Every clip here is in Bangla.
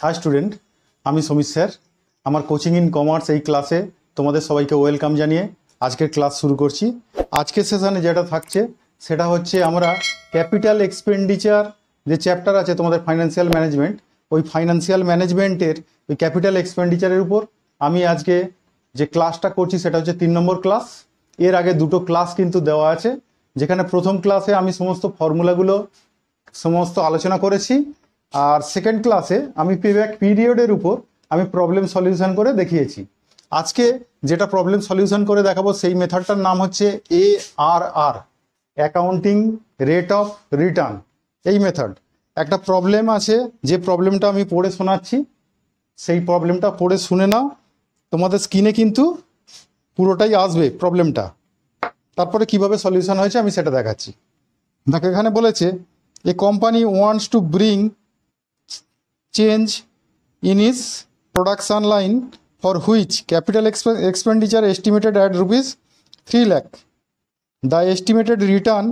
হাই স্টুডেন্ট, আমি সমীর স্যার। আমার কোচিং ইন কমার্স এই ক্লাসে তোমাদের সবাইকে ওয়েলকাম জানিয়ে আজকের ক্লাস শুরু করছি। আজকের সেশনে যেটা থাকছে সেটা হচ্ছে আমরা ক্যাপিটাল এক্সপেন্ডিচার যে চ্যাপ্টার আছে তোমাদের ফাইন্যান্সিয়াল ম্যানেজমেন্ট, ওই ফাইন্যান্সিয়াল ম্যানেজমেন্টের ওই ক্যাপিটাল এক্সপেন্ডিচারের উপর আমি আজকে যে ক্লাসটা করছি সেটা হচ্ছে 3 নম্বর ক্লাস। এর আগে দুটো ক্লাস কিন্তু দেওয়া আছে, যেখানে প্রথম ক্লাসে আমি সমস্ত ফর্মুলাগুলো সমস্ত আলোচনা করেছি, আর সেকেন্ড ক্লাসে আমি পেব্যাক পিরিয়ডের উপর আমি প্রবলেম সলিউশন করে দেখিয়েছি। আজকে যেটা প্রবলেম সলিউশন করে দেখাবো সেই মেথডটার নাম হচ্ছে ARR, accounting rate of return. এই মেথড একটা প্রবলেম আছে, যে প্রবলেমটা আমি পড়ে শোনাচ্ছি, সেই প্রবলেমটা পড়ে শুনে নাও। তোমাদের স্ক্রিনে কিন্তু পুরোটাই আসবে প্রবলেমটা, তারপরে কিভাবে সলিউশন হয়েছে আমি সেটা দেখাচ্ছি। দেখো এখানে বলেছে a company wants to bring change in its production line for which capital expenditure estimated at ₹3 lakh. The estimated return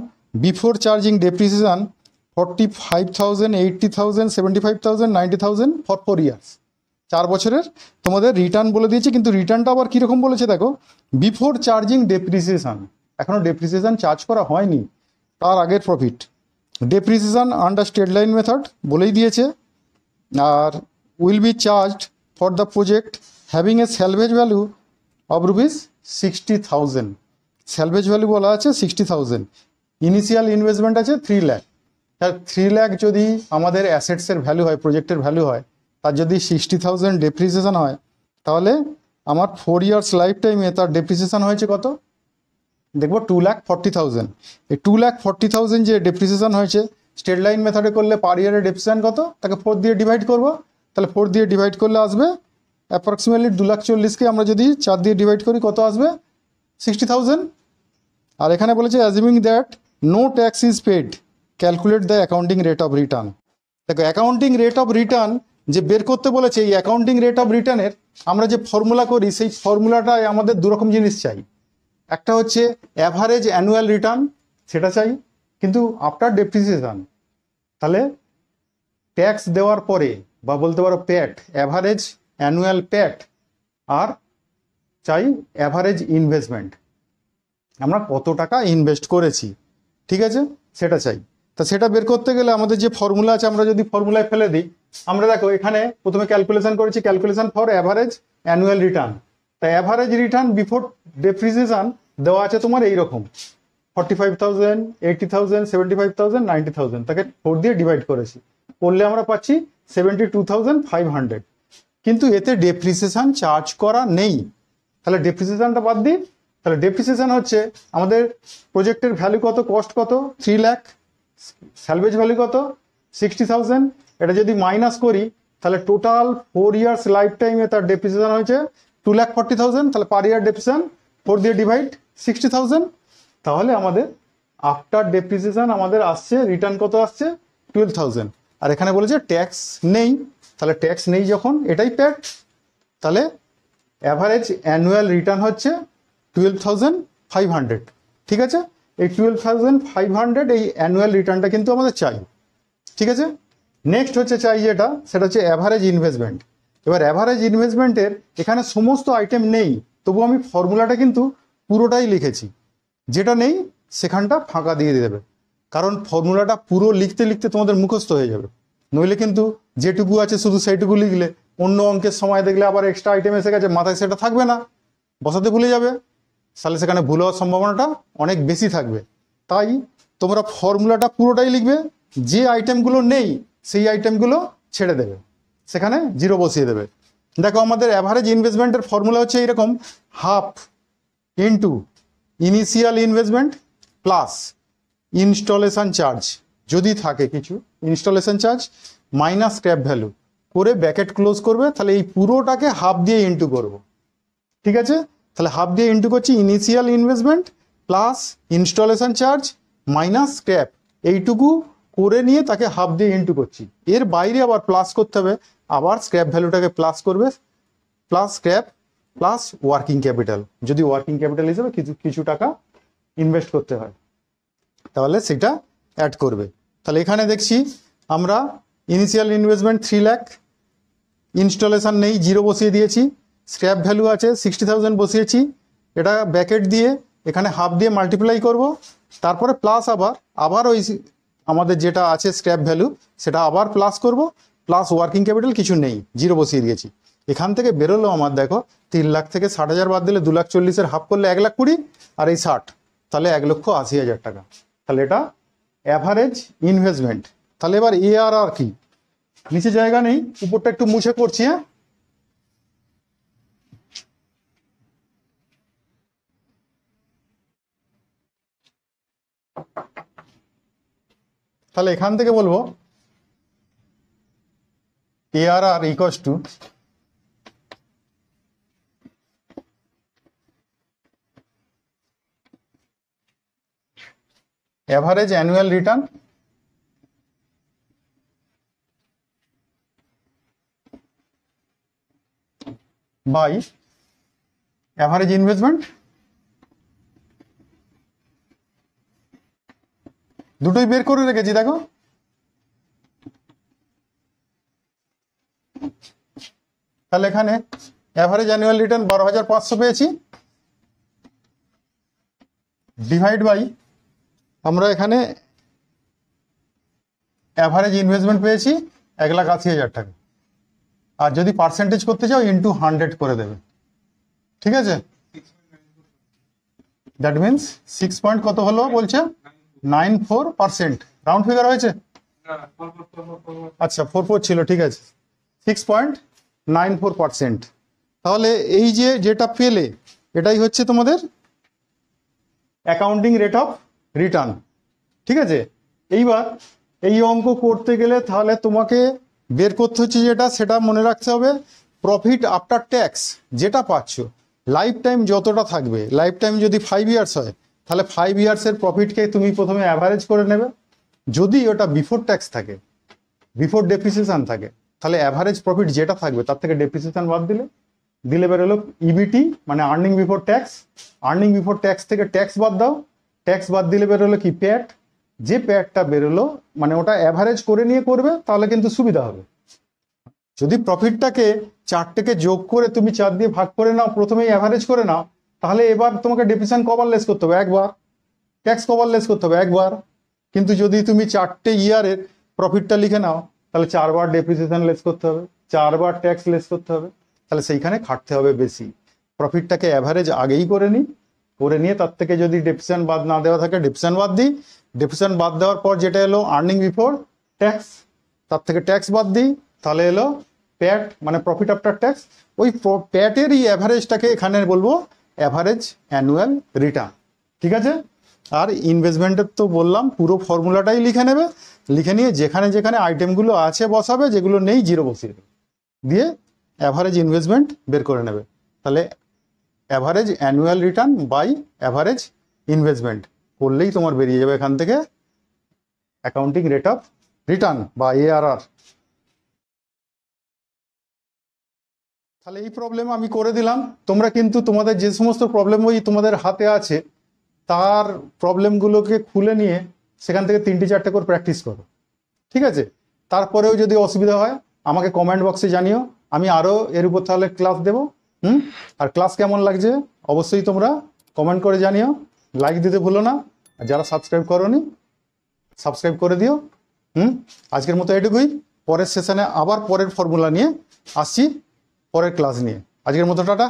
before charging depreciation 45,000, 80,000, 75,000, 90,000 for 4 years. 4 বছরের তোমাদের রিটার্ন বলে দিয়েছে, কিন্তু রিটার্নটা আবার কীরকম বলেছে দেখো, বিফোর চার্জিং ডেপ্রিসিয়েশন, এখনও ডেপ্রিসিয়েশন চার্জ করা হয়নি, তার আগের profit. Depreciation under straight line method বলেই দিয়েছে, আর will be charged for the project having a salvage value of ₹60,000। Salvage value বলা আছে 60,000, ইনিশিয়াল ইনভেস্টমেন্ট আছে 3 লাখ। 3 লাখ যদি আমাদের অ্যাসেটসের ভ্যালু হয়, প্রজেক্টের ভ্যালু হয়, তার যদি 60,000 ডেপ্রিসিয়েশন হয়, তাহলে আমার 4 ইয়ার্স লাইফ টাইমে তার ডেপ্রিসিয়েশন হয়েছে কত দেখবো, 2,40,000। এই 2,40,000 যে ডেপ্রিসিয়েশন হয়েছে, স্টেট লাইন মেথডে করলে পার ইয়ারের ডেপ্রিসিয়েশন কত, তাকে 4 দিয়ে ডিভাইড করবো, তাহলে 4 দিয়ে ডিভাইড করলে আসবে অ্যাপ্রক্সিমেটলি 2,40,000কে আমরা যদি 4 দিয়ে ডিভাইড করি কত আসবে, 60,000। আর এখানে বলেছে assuming that no tax is paid, calculate the accounting rate of return. দেখো অ্যাকাউন্টিং রেট অফ রিটার্ন যে বের করতে বলেছে, এই অ্যাকাউন্টিং রেট অফ রিটার্নের আমরা যে ফর্মুলা করি, সেই ফর্মুলাটায় আমাদের দুরকম জিনিস চাই। একটা হচ্ছে অ্যাভারেজ অ্যানুয়াল রিটার্ন, সেটা চাই কিন্তু আফটার ডেপ্রিসিয়েশন। তাহলে ট্যাক্স দেওয়ার পরে, বা বলতে পারো প্যাট, অ্যাভারেজ অ্যানুয়াল প্যাট। আর চাই অ্যাভারেজ ইনভেস্টমেন্ট, আমরা কত টাকা ইনভেস্ট করেছি, ঠিক আছে, সেটা চাই। তা সেটা বের করতে গেলে আমাদের যে ফর্মুলা আছে, আমরা যদি ফর্মুলায় ফেলে দিই, আমরা দেখো এখানে প্রথমে ক্যালকুলেশন করেছি, calculation for average annual return. তাই অ্যাভারেজ রিটার্ন বিফোর ডেপ্রিসিয়েশন দেওয়া আছে তোমার এইরকম 45,000, 80,000, 75,000, 90,000, তাকে 4 দিয়ে ডিভাইড করেছি, করলে আমরা পাচ্ছি 72,500। কিন্তু এতে ডেপ্রিসিয়েশন চার্জ করা নেই, তাহলে ডেপ্রিসিয়েশনটা বাদ দিই। তাহলে ডেপ্রিসিয়েশন হচ্ছে আমাদের প্রজেক্টের ভ্যালু কত, কস্ট কত 3 লাখ, স্যালভেজ ভ্যালু কত 60,000। এটা যদি মাইনাস করি তাহলে টোটাল 4 ইয়ার্স লাইফ টাইমে তার ডেপ্রিসিয়েশন হয়েছে 2,40,000। তাহলে পার ইয়ার ডেপ্রিসিয়েশন 4 দিয়ে ডিভাইড 60,000, তাহলে আমাদের আফটার ডেপ্রিসিয়েশন আমাদের আসছে রিটার্ন কত আসছে 12,000। আর এখানে বলেছে ট্যাক্স নেই, তাহলে ট্যাক্স নেই যখন এটাই প্যাট, তাহলে অ্যাভারেজ অ্যানুয়াল রিটার্ন হচ্ছে 12,500। ঠিক আছে, এই 12,500 এই অ্যানুয়াল রিটার্নটা কিন্তু আমাদের চাই, ঠিক আছে। নেক্সট হচ্ছে চাই যেটা, সেটা হচ্ছে অ্যাভারেজ ইনভেস্টমেন্ট। এবার অ্যাভারেজ ইনভেস্টমেন্টের এখানে সমস্ত আইটেম নেই, তবু আমি ফর্মুলাটা কিন্তু পুরোটাই লিখেছি, যেটা নেই সেখানটা ফাঁকা দিয়ে দেবে, কারণ ফর্মুলাটা পুরো লিখতে লিখতে তোমাদের মুখস্থ হয়ে যাবে। নইলে কিন্তু যেটুকু আছে শুধু সেইটুকু লিখলে অন্য অঙ্কের সময় দেখলে আবার এক্সট্রা আইটেম এসে গেছে, মাথায় সেটা থাকবে না, বসাতে ভুলে যাবে, তাহলে সেখানে ভুল হওয়ার সম্ভাবনাটা অনেক বেশি থাকবে। তাই তোমরা ফর্মুলাটা পুরোটাই লিখবে, যে আইটেমগুলো নেই সেই আইটেমগুলো ছেড়ে দেবে, সেখানে 0 বসিয়ে দেবে। দেখো আমাদের অ্যাভারেজ ইনভেস্টমেন্টের ফর্মুলা হচ্ছে এইরকম, half into initial investment plus installation charge, যদি থাকে কিছু installation charge, minus scrap value করে ব্র্যাকেট ক্লোজ করবে। তাহলে এই পুরোটাকে হাফ দিয়ে ইন্টু করব, ঠিক আছে। তাহলে হাফ দিয়ে ইন্টু করছি initial investment plus installation charge minus scrap, এইটুকু করে নিয়ে তাকে হাফ দিয়ে ইন্টু করছি। এর বাইরে আবার প্লাস করতে হবে, আবার স্ক্র্যাপ ভ্যালুটাকে প্লাস করবে, plus scrap plus working capital, যদি ওয়ার্কিং ক্যাপিটাল হিসেবে কিছু টাকা ইনভেস্ট করতে হয় তাহলে সেটা অ্যাড করবে। তাহলে এখানে দেখছি আমরা ইনিশিয়াল ইনভেস্টমেন্ট 3 লাখ, ইনস্টলেশন নেই, 0 বসিয়ে দিয়েছি। স্ক্র্যাপ ভ্যালু আছে 60,000 বসিয়েছি। এটা ব্র্যাকেট দিয়ে এখানে হাফ দিয়ে মাল্টিপ্লাই করব, তারপরে প্লাস আবার ওই আমাদের যেটা আছে স্ক্র্যাপ ভ্যালু সেটা আবার প্লাস করব, প্লাস ওয়ার্কিং ক্যাপিটাল কিছু নেই, 0 বসিয়ে দিয়েছি। এখান থেকে বেরোলো আমার দেখো 3 লাখ থেকে 60,000 বাদ দিলে 2,40,000 হাফ করলে 1,20,000, আর এই 60 তাহলে 1,80,000 টাকা। তাহলে এটা অ্যাভারেজ ইনভেস্টমেন্ট। তাহলে এবার ARR কি, নিচে জায়গা নেই, উপরটা একটু মুছে করছি। হ্যাঁ, তাহলে এখান থেকে বলবো ARR equals to average annual return by average investment. দুটোই বের করে রেখেছি দেখো। তাহলে এখানে অ্যাভারেজ অ্যানুয়াল রিটার্ন 12,500 পেয়েছি, ডিভাইড বাই আমরা এখানে অ্যাভারেজ ইনভেস্টমেন্ট পেয়েছি 1,80,000 টাকা। আর যদি পার্সেন্টেজ করতে চাও ইন্টু 100 করে দেবে, ঠিক আছে? দ্যাট মিনস 6 পয়েন্ট কত হলো বলছে 94%। রাউন্ড ফিগার হয়েছে? আচ্ছা 44 ছিল, ঠিক আছে, 6.94%। তাহলে এই যেটা পেলে এটাই হচ্ছে তোমাদের অ্যাকাউন্টিং রেট অফ রিটার্ন, ঠিক আছে? এইবার এই অঙ্ক করতে গেলে তাহলে তোমাকে বের করতে হচ্ছে সেটা মনে রাখতে হবে, প্রফিট আফটার ট্যাক্স যেটা পাচ্ছ লাইফ টাইম যতটা থাকবে, লাইফ টাইম যদি 5 ইয়ার্স হয় তাহলে 5 ইয়ার্সের প্রফিটকে তুমি প্রথমে অ্যাভারেজ করে নেবে। যদি ওটা বিফোর ট্যাক্স থাকে, বিফোর ডেপ্রিসিয়েশন থাকে, তাহলে অ্যাভারেজ প্রফিট যেটা থাকবে তার থেকে ডেপ্রিসিয়েশন বাদ দিলে বেরোলো ইবিটি, মানে earning before tax. Earning before tax থেকে ট্যাক্স বাদ দাও, ট্যাক্স বাদ দিলে বেরোলো কি প্যাট। যে প্যাটটা বেরোলো মানে ওটা অ্যাভারেজ করে নিয়ে করবে, তাহলে কিন্তু সুবিধা হবে। যদি প্রফিটটাকে 4 থেকে যোগ করে তুমি 4 দিয়ে ভাগ করে নাও, প্রথমেই অ্যাভারেজ করে নাও, তাহলে এবার তোমাকে ডেপ্রিসিয়েশন কভার লেস করতে হবে একবার, ট্যাক্স কভার লেস করতে হবে একবার। কিন্তু যদি তুমি 4টে ইয়ারের প্রফিটটা লিখে নাও তাহলে 4 বার ডেপ্রিসিয়েশন লেস করতে হবে, 4 বার ট্যাক্স লেস করতে হবে, তাহলে সেইখানে খাটতে হবে বেশি। প্রফিটটাকে অ্যাভারেজ আগেই করে নিয়ে তার থেকে যদি ডেপ্রিসিয়েশন বাদ না দেওয়া থাকে ডেপ্রিসিয়েশন বাদ দিই, ডেপ্রিসিয়েশন বাদ দেওয়ার পর যেটা এলো আর্নিং বিফোর ট্যাক্স, তার থেকে ট্যাক্স বাদ দিই, তাহলে এলো প্যাট মানে প্রফিট আফটার ট্যাক্স। ওই প্যাটেরই অ্যাভারেজটাকে এখানে বলবো অ্যাভারেজ অ্যানুয়াল রিটার্ন, ঠিক আছে? আর ইনভেস্টমেন্টের তো বললাম পুরো ফর্মুলাটাই লিখে নেবে, লিখে নিয়ে যেখানে যেখানে আইটেমগুলো আছে বসাবে, যেগুলো নেই 0 বসিয়ে দেবে, দিয়ে অ্যাভারেজ ইনভেস্টমেন্ট বের করে নেবে। তাহলে average annual return by average investment করলেই তোমার বেরিয়ে যাবে এখান থেকে অ্যাকাউন্টিং রেট অফ রিটার্ন বা ARR। তাহলে এই প্রবলেম আমি করে দিলাম। তোমরা কিন্তু তোমাদের যে সমস্ত প্রবলেম বই তোমাদের হাতে আছে তার প্রবলেমগুলোকে খুলে নিয়ে সেখান থেকে 3-4টে করে প্র্যাকটিস করো, ঠিক আছে? তারপরেও যদি অসুবিধা হয় আমাকে কমেন্ট বক্সে জানিও, আমি আরও এর উপর তাহলে ক্লাস দেবো। আর ক্লাস কেমন লাগছে অবশ্যই তোমরা কমেন্ট করে জানিও, লাইক দিতে ভুলো না, আর যারা সাবস্ক্রাইব করোনি সাবস্ক্রাইব করে দিও। আজকের মতো এটুকুই, পরের সেশনে আবার পরের ফর্মুলা নিয়ে আসছি, পরের ক্লাস নিয়ে। আজকের মতো টাটা।